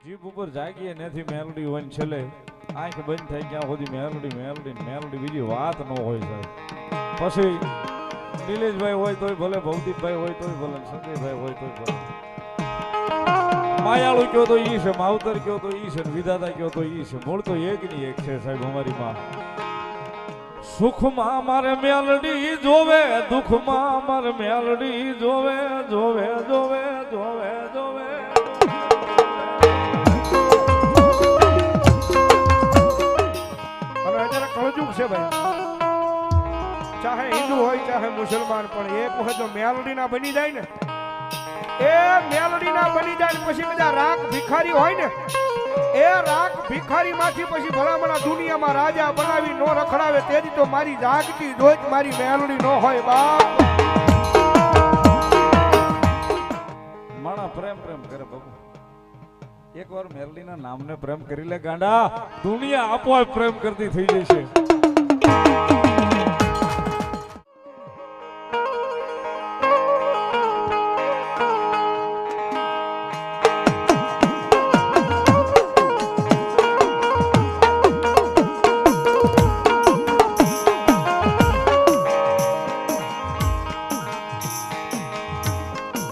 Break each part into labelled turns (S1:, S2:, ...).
S1: જીભ ઉપર જાગીએ નથી મેલોડી હોય ને છેલ્લે આંખ બંધ થાય ક્યાં સુધી મેલોડી મેલોડી મેલોડી બીજી વાત ન હોય સાહેબ. પછી નિલેશભાઈ હોય તોય ભલે, ભવદીપભાઈ હોય તોય ભલે, સંજયભાઈ હોય તોય ભલે, માયાળુ કયો તો ઈ છે, માવતર કયો તો ઈ છે, વિધાતા કયો તો ઈ છે, મૂળ તો એક ની એક છે સાહેબ અમારી માં. સુખમાં મારે મેલડી જોવે, દુઃખમાં મારે મેલડી જોવે, જોવે જોવે જોવે જોવે.
S2: કળજુગ છે ભાઈ, ચાહે હિન્દુ હોય ચાહે મુસલમાન, પણ એક વખત જો મેલડી ના બની જાય ને, એ મેલડી ના બની જાય પછી બધા રાખ ભિખારી હોય ને, એ રાખ ભિખારી માંથી પછી ભલામણા દુનિયામાં રાજા બનાવી નો રખડાવે, તેથી તો મારી જાગતી જોઈ મારી મેલડી નો હોય બાપ.
S1: માણા પ્રેમ પ્રેમ કરે બાબુ, એક વાર મેલડીના નામને પ્રેમ કરી લે ગાંડા, દુનિયા આપોઆપ પ્રેમ કરતી થઈ જશે.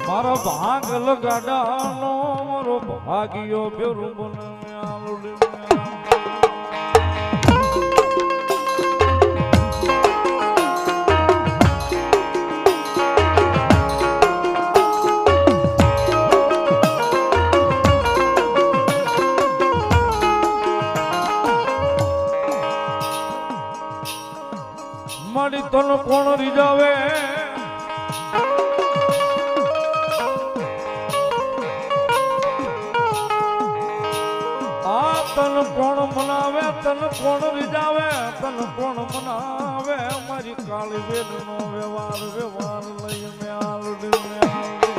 S1: મારા ભાગલ ગાડાનો મારો ભાગ્યો બેરું બને આલુડી. મારી તન કોણ રીજાવે, તન કોણ મનાવે, તન કોણ રીજાવે, તન કોણ મનાવે, મારી કાળી વેદ નો વ્યવહાર વ્યવહાર લઈ મે આલડી મે આલડી.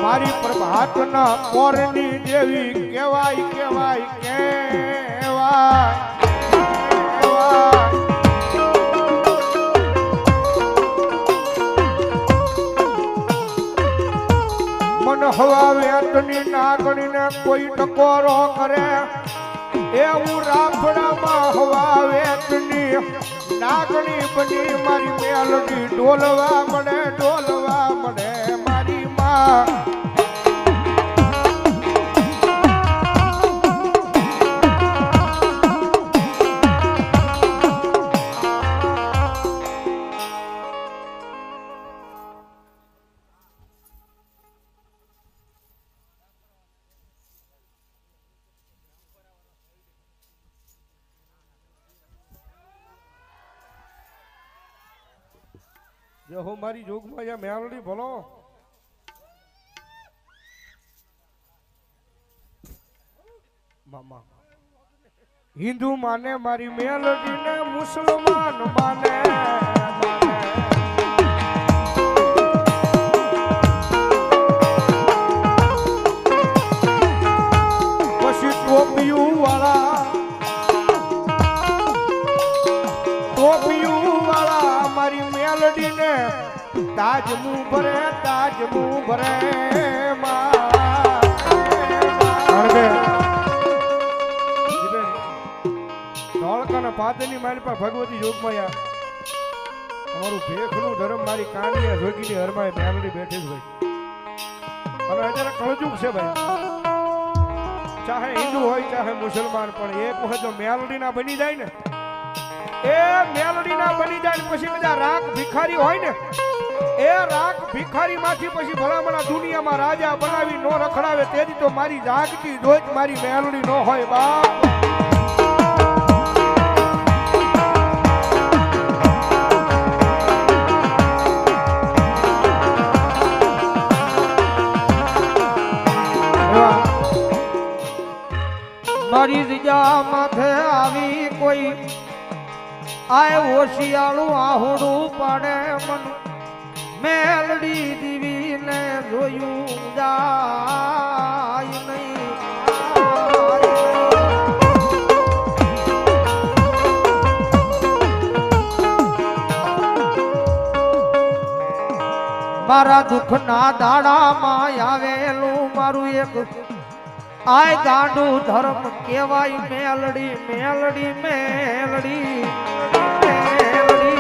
S2: મારી પ્રભાતના કોરની દેવી કેવાય કેવાય કેવાય કેવાય. મન હવા વેતની નાગણીને કોઈ ટકોરો કરે, એવું રાફડામાં હવા વેતની નાગણી બની મારી મેલડી ડોલવા મળે, ડોલવા મળે મારી માં. જો હો મારી જોગમાં યા મેલડી ભલો. મામા હિન્દુ માને મારી મેલડી ને, મુસલમાન માને પછી ટોપિયું વાળા, ટોપિયું વાળા મારી મેલડી ને તાજ મું ભરે, તાજ મું ભરે ધોળકાના પાદની મારી પાસે ભગવતી યોગમાયા અમારું ભેખનું ધર્મ મારી કાંડિયા જોગીની હરમાએ મેલડી બેઠી જ હોય. અને અત્યારે કળજુગ છે ભાઈ, ચાહે હિન્દુ હોય ચાહે મુસલમાન, પણ એક વખત જો મેલડી ના બની જાય ને, એ મેલડી ના બની જાય પછી બધા રાખ ભિખારી હોય ને, એ રાખ ભિખારી માંથી પછી ભલામણા દુનિયામાં રાજા બનાવી નો રખડાવે, તેથી તો મારી જાગતી જોઈ મારી મેલડી નો હોય બાપ. મારી રીજા માથે આવી કોઈ આય હોશિયાળું આહુડું પાડે મન મેલડી દીવીને જોયું જા
S3: મારા દુઃખના દાડામાં આવેલું મારું એક આય ગાંડું ધર્મ કેવાય મેલડી મેલડી મેલડી મેલડી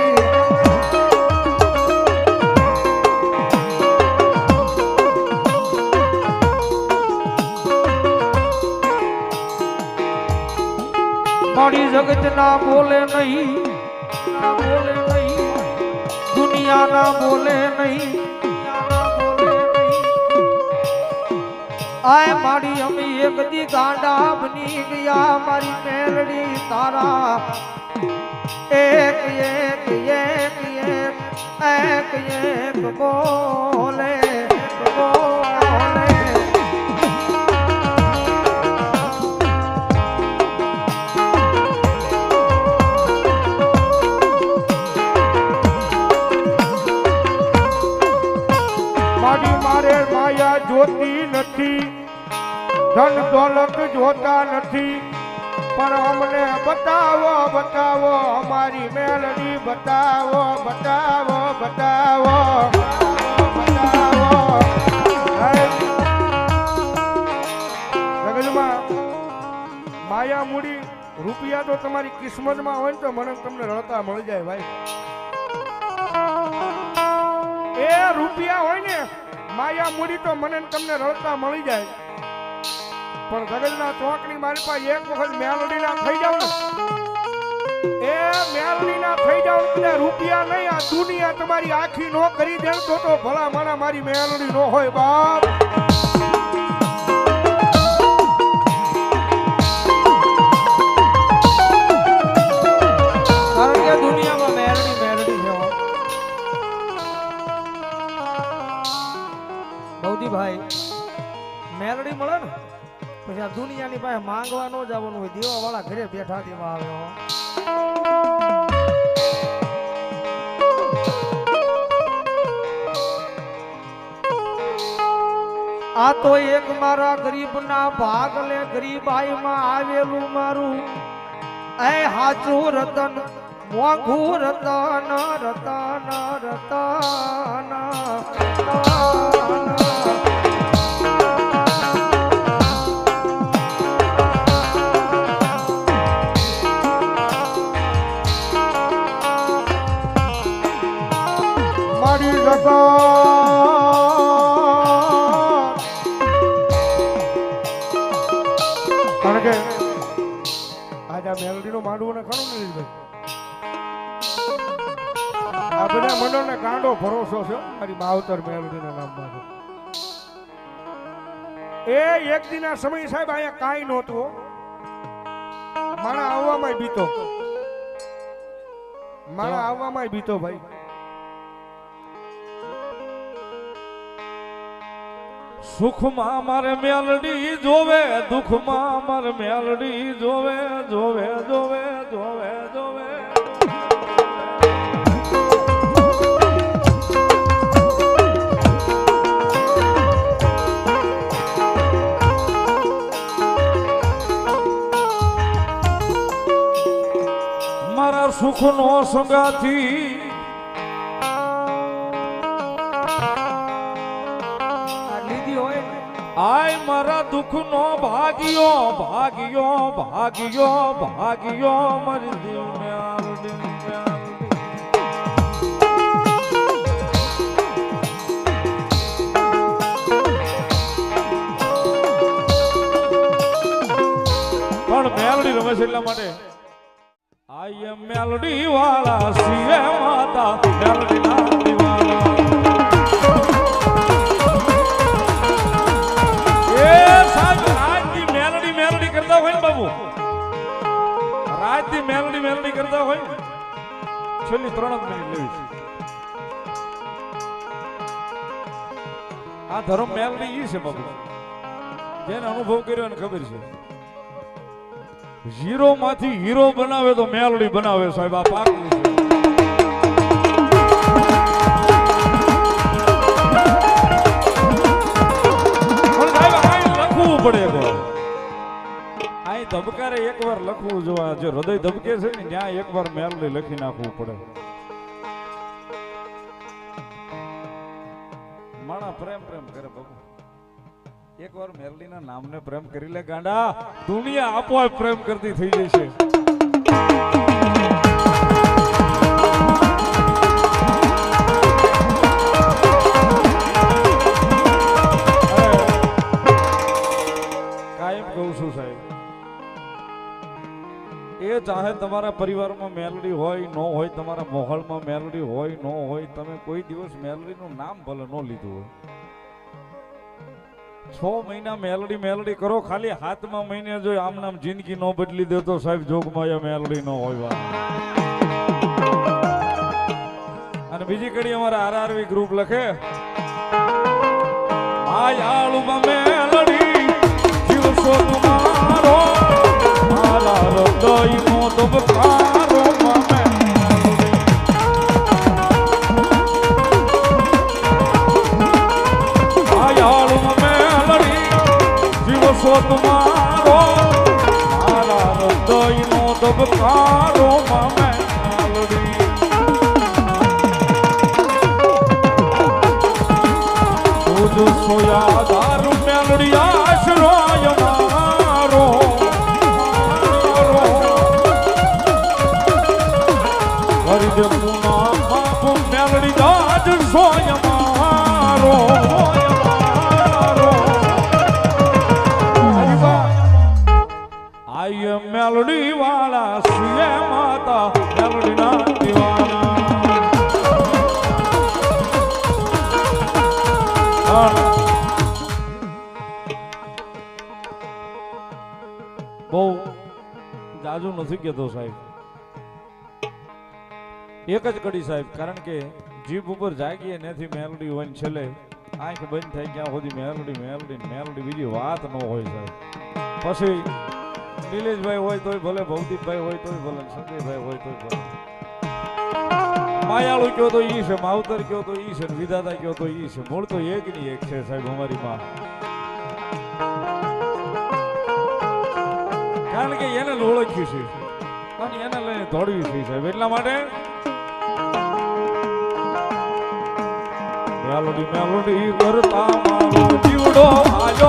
S3: મારી જગત ના બોલે નહીં ના બોલે નહીં દુનિયા ના બોલે નહીં આય મારી અમે એક દી ગાંડા બની ગયા મારી મેલડી તારા એક એક એક એક એક એક બોલે બોલે
S2: મારી મારે માયા જોતી નથી ધન દોલત જોતા નથી પણ અમને બતાવો બતાવો અમારી મેલડી બતાવો બતાવો બતાવો બતાવો જગતમાં માયા મૂડી રૂપિયા તો તમારી કિસ્મતમાં હોય ને તો મને તમને રળતા મળી જાય ભાઈ એ રૂપિયા હોય ને માયા મૂડી તો મને ને તમને રળતા મળી જાય પણ ગગનના ચોકની મારી પાસે એક વખત મેલડીના થઈ જાવ ને એ મેલડીના થઈ જાવ એટલે રૂપિયા નહીં આ દુનિયા તમારી આખી નો કરી દે તો ભલા માણા મારી મેલડી નો હોય બાપ
S3: કારણ કે દુનિયામાં મેલડી મેલડી છે બૌદ્ધિભાઈ મેલડી મળે ને પછી આ દુનિયાની પાસે માંગવા ન જવાનું હોય દેવા વાળા ઘરે બેઠા દેવા આવે આ તો એક મારા ગરીબના ભાગલે ગરીબાઈમાં આવેલું મારું એ હાચું રતન મોંઘું રતન રતન રતન
S2: મારી જગત કારણ કે આજ આ મેલડીનો માંડવો ને ખરું ને ભાઈ આ બધા મંડળને ગાંડો ભરોસો છે મારી માવતર મેલડીના નામમાં એ એક દિના સમય સાહેબ અહીંયા કાંઈ નહોતું મારા આવવામાં બીતો મારા આવવામાં બીતો ભાઈ
S1: સુખમાં મારે મેલડી જોવે દુઃખમાં મારે મેલડી જોવે જોવે જોવે જોવે જોવે મારા સુખનો સંગાથી આય મારા દુઃખનો ભાગ્યો ભાગ્યો ભાગ્યો ભાગ્યો મારી દેવ મેલડી પણ મેલડી રમે છે એટલા માટે આય મેલડી વાળા સિંહ માતા મેલડી ના દીવાના રાતની મેલડી કરતા હોય ને છેલ્લી 3 મિનિટ લેવી છે આ ધર્મ મેલડી ઈ છે બાબુ જેને અનુભવ કર્યો ને ખબર છે હીરો માંથી હીરો બનાવે તો મેલડી બનાવે સાહેબ આ પાકું છે લખવું પડે ધબકારે એકવાર લખવું જોવા જો હૃદય ધબકે છે ને ત્યાં એકવાર મેલડી લખી નાખવું પડે પ્રેમ પ્રેમ કરે બાબુ. એકવાર મેલડીના નામને પ્રેમ કરી લે ગાંડા, દુનિયા આપોઆપ પ્રેમ કરતી થઈ જશે. કાયમ કહું છું સાહેબ, એ ચાહે તમારા પરિવારમાં મેલડી હોય ન હોય, તમારા મોહલમાં મેલડી હોય ન હોય, તમે કોઈ દિવસ મેલડીનું નામ ભલે ન લીધું હોય, 6 મહિના મેલડી મેલડી કરો, ખાલી 7મા મહિને જો આમ નામ જિંદગી નો બદલી દે તો સાહેબ જોગમાં મેલડી ન હોય. અને બીજી કડી અમારા આરઆરવી ગ્રુપ લખે, આયાળુમાં મેલડી જીવશો તમારો, મારા હૃદયનો ધબકારો તમારો, મારા હૃદયનો ધબકારો મેલડી. તુજ સોયાદાર મેલડી આશ્રય મારો, કરી દે પુના બાપ મેલડી દાજ સોય મારો. મેલડી વાળા સુએ માતા મેલડી ના દીવાના. બહુ જાજુ નથી કેતો સાહેબ, એક જ કડી સાહેબ, કારણ કે જીભ ઉપર જાગીએ નથી મેલડી હોય ને છેલ્લે આંખ બંધ થાય ક્યાં સુધી મેલડી મેલડી મેલડી, બીજી વાત ન હોય સાહેબ. પછી નિલેશભાઈ હોય તોય ભલે, ભવદીપભાઈ હોય તોય ભલે, સંજયભાઈ હોય તોય ભલે, માયાળુ કયો તો ઈ છે, માવતર કયો તો ઈ છે, વિધાતા કયો તો ઈ છે, મૂળ તો એક ની એક છે સાહેબ અમારી માં. કારણ કે એને ઓળખ્યું છે અને એને લઈને દોડવી છે સાહેબ. એટલા માટે મેલોડી મેલોડી કરતા મારો જીવડો આયો.